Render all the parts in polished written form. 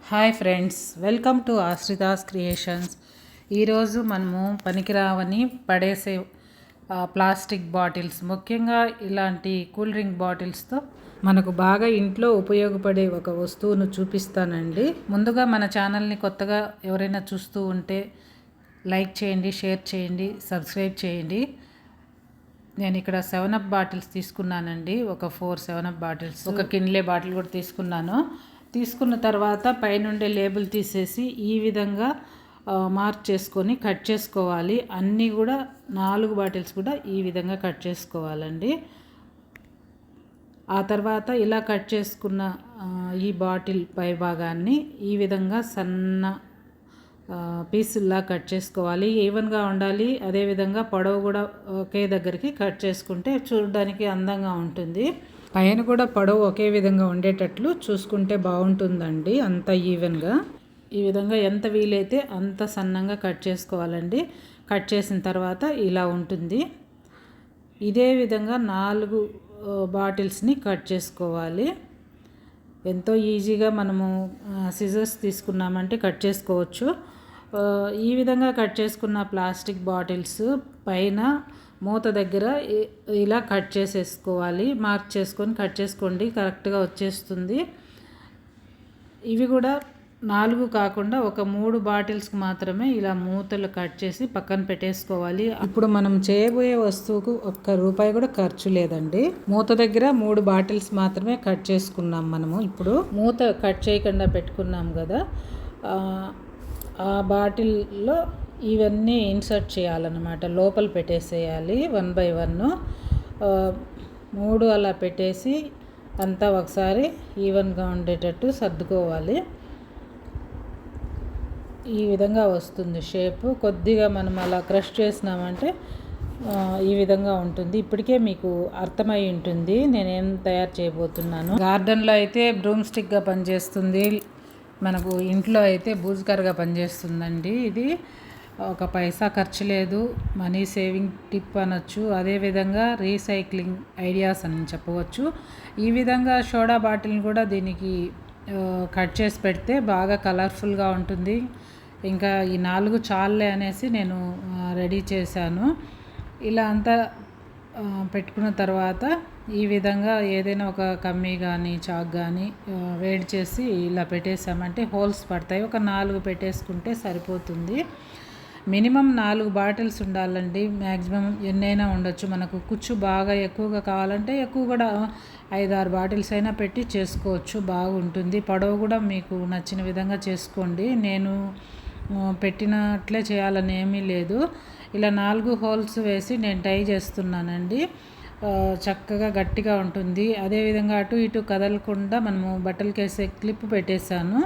Hi friends, welcome to Ashrita's creations. ఈరోజు మనము పనికిరావని పడేసే ప్లాస్టిక్ బాటిల్స్, ముఖ్యంగా ఇలాంటి కూల్ డ్రింక్ బాటిల్స్తో మనకు బాగా ఇంట్లో ఉపయోగపడే ఒక వస్తువును చూపిస్తానండి. ముందుగా మన ఛానల్ని కొత్తగా ఎవరైనా చూస్తూ ఉంటే లైక్ చేయండి, షేర్ చేయండి, సబ్స్క్రైబ్ చేయండి. నేను ఇక్కడ 7up బాటిల్స్ తీసుకున్నానండి. ఒక 4 7up బాటిల్స్, ఒక కిన్లే బాటిల్ కూడా తీసుకున్నాను. తీసుకున్న తర్వాత పైనుండే లేబుల్ తీసేసి ఈ విధంగా మార్క్ చేసుకొని కట్ చేసుకోవాలి. అన్నీ కూడా 4 బాటిల్స్ కూడా ఈ విధంగా కట్ చేసుకోవాలండి. ఆ తర్వాత ఇలా కట్ చేసుకున్న ఈ బాటిల్ పై భాగాన్ని ఈ విధంగా సన్న పీసుల్లా కట్ చేసుకోవాలి. ఈవెన్గా ఉండాలి. అదేవిధంగా పొడవు కూడా ఒకే దగ్గరికి కట్ చేసుకుంటే చూడడానికి అందంగా ఉంటుంది. పైన కూడా పొడవు ఒకే విధంగా ఉండేటట్లు చూసుకుంటే బాగుంటుందండి. అంత ఈవెన్గా ఈ విధంగా ఎంత వీలైతే అంత సన్నంగా కట్ చేసుకోవాలండి. కట్ చేసిన తర్వాత ఇలా ఉంటుంది. ఇదే విధంగా 4 బాటిల్స్ని కట్ చేసుకోవాలి. ఎంతో ఈజీగా మనము సిజర్స్ తీసుకున్నామంటే కట్ చేసుకోవచ్చు. ఈ విధంగా కట్ చేసుకున్న ప్లాస్టిక్ బాటిల్స్ పైన మూత దగ్గర ఇలా కట్ చేసేసుకోవాలి. మార్క్ చేసుకొని కట్ చేసుకోండి, కరెక్ట్గా వచ్చేస్తుంది. ఇవి కూడా 4 కాకుండా ఒక 3 బాటిల్స్కి మాత్రమే ఇలా మూతలు కట్ చేసి పక్కన పెట్టేసుకోవాలి. ఇప్పుడు మనం చేయబోయే వస్తువుకు ఒక్క రూపాయి కూడా ఖర్చు లేదండి. మూత దగ్గర 3 బాటిల్స్ మాత్రమే కట్ చేసుకున్నాం. మనము ఇప్పుడు మూత కట్ చేయకుండా పెట్టుకున్నాం కదా, ఆ బాటిల్లో ఇవన్నీ ఇన్సర్ట్ చేయాలన్నమాట. లోపల పెట్టేసేయాలి 1 by 1. 3 అలా పెట్టేసి అంతా ఒకసారి ఈవెన్గా ఉండేటట్టు సర్దుకోవాలి. ఈ విధంగా వస్తుంది షేపు. కొద్దిగా మనం అలా క్రష్ చేసినామంటే ఈ విధంగా ఉంటుంది. ఇప్పటికే మీకు అర్థమై ఉంటుంది నేనేం తయారు చేయబోతున్నాను. గార్డెన్లో అయితే బ్రూమ్ స్టిక్గా పనిచేస్తుంది, మనకు ఇంట్లో అయితే బూజుకర్గా పనిచేస్తుందండి. ఇది ఒక పైసా ఖర్చు లేదు, మనీ సేవింగ్ టిప్ అనొచ్చు. అదేవిధంగా రీసైక్లింగ్ ఐడియాస్ అని చెప్పవచ్చు. ఈ విధంగా సోడా బాటిల్ని కూడా దీనికి కట్ చేసి పెడితే బాగా కలర్ఫుల్గా ఉంటుంది. ఇంకా ఈ 4 చాలే అనేసి నేను రెడీ చేశాను. ఇలా అంతా పెట్టుకున్న తర్వాత ఈ విధంగా ఏదైనా ఒక కమ్మీ కానీ చాక్ కానీ వేడి చేసి ఇలా పెట్టేసామంటే హోల్స్ పడతాయి. ఒక 4 పెట్టేసుకుంటే సరిపోతుంది. మినిమం 4 బాటిల్స్ ఉండాలండి. మ్యాక్సిమం ఎన్నైనా ఉండొచ్చు. మనకు కుచ్చు బాగా ఎక్కువగా కావాలంటే ఎక్కువ కూడా 5-6 బాటిల్స్ అయినా పెట్టి చేసుకోవచ్చు, బాగుంటుంది. పొడవు కూడా మీకు నచ్చిన విధంగా చేసుకోండి. నేను పెట్టినట్లే చేయాలని ఏమీ లేదు. ఇలా 4 హోల్స్ వేసి నేను టై చేస్తున్నానండి. చక్కగా గట్టిగా ఉంటుంది. అదేవిధంగా అటు ఇటు కదలకుండా మనము బట్టలకి వేసే క్లిప్ పెట్టేశాను.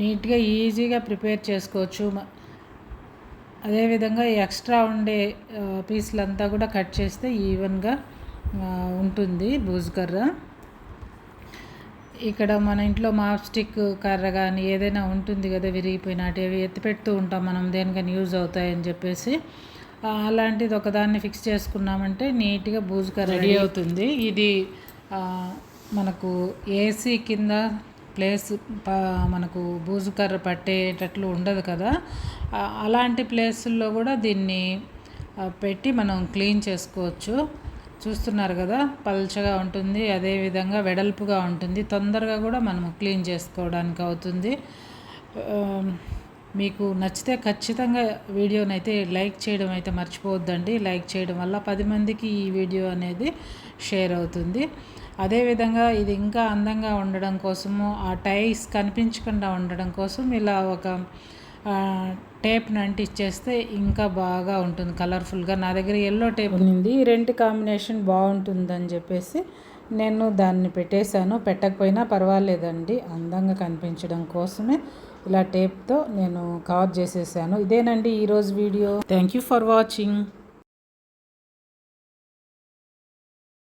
నీట్గా ఈజీగా ప్రిపేర్ చేసుకోవచ్చు. అదేవిధంగా ఎక్స్ట్రా ఉండే పీసులంతా కూడా కట్ చేస్తే ఈవెన్గా ఉంటుంది బూజుకర్ర. ఇక్కడ మన ఇంట్లో మాప్ స్టిక్ కర్ర కానీ ఏదైనా ఉంటుంది కదా, విరిగిపోయినట్టు అవి ఎత్తి పెడుతూ ఉంటాం మనం, దేనికైనా యూజ్ అవుతాయని చెప్పేసి. అలాంటిది ఒకదాన్ని ఫిక్స్ చేసుకున్నామంటే నీట్గా బూజుకర్ర రెడీ అవుతుంది. ఇది మనకు ఏసీ కింద ప్లేస్ మనకు బూజుకర్ర పట్టేటట్లు ఉండదు కదా, అలాంటి ప్లేసుల్లో కూడా దీన్ని పెట్టి మనం క్లీన్ చేసుకోవచ్చు. చూస్తున్నారు కదా, పల్చగా ఉంటుంది, అదేవిధంగా వెడల్పుగా ఉంటుంది. తొందరగా కూడా మనము క్లీన్ చేసుకోవడానికి అవుతుంది. మీకు నచ్చితే ఖచ్చితంగా వీడియోనైతే లైక్ చేయడం అయితే మర్చిపోవద్దండి. లైక్ చేయడం వల్ల 10 మందికి ఈ వీడియో అనేది షేర్ అవుతుంది. అదేవిధంగా ఇది ఇంకా అందంగా ఉండడం కోసము, ఆ టైస్ కనిపించకుండా ఉండడం కోసం ఇలా ఒక టేప్ని అంటించేస్తే ఇంకా బాగా ఉంటుంది కలర్ఫుల్గా. నా దగ్గర ఎల్లో టేప్ ఉంది, ఈ 2 కాంబినేషన్ బాగుంటుందని చెప్పేసి నేను దాన్ని పెట్టేశాను. పెట్టకపోయినా పర్వాలేదండి, అందంగా కనిపించడం కోసమే ఇలా టేప్తో నేను కవర్ చేసేసాను. ఇదేనండి ఈరోజు video. Thank you for watching.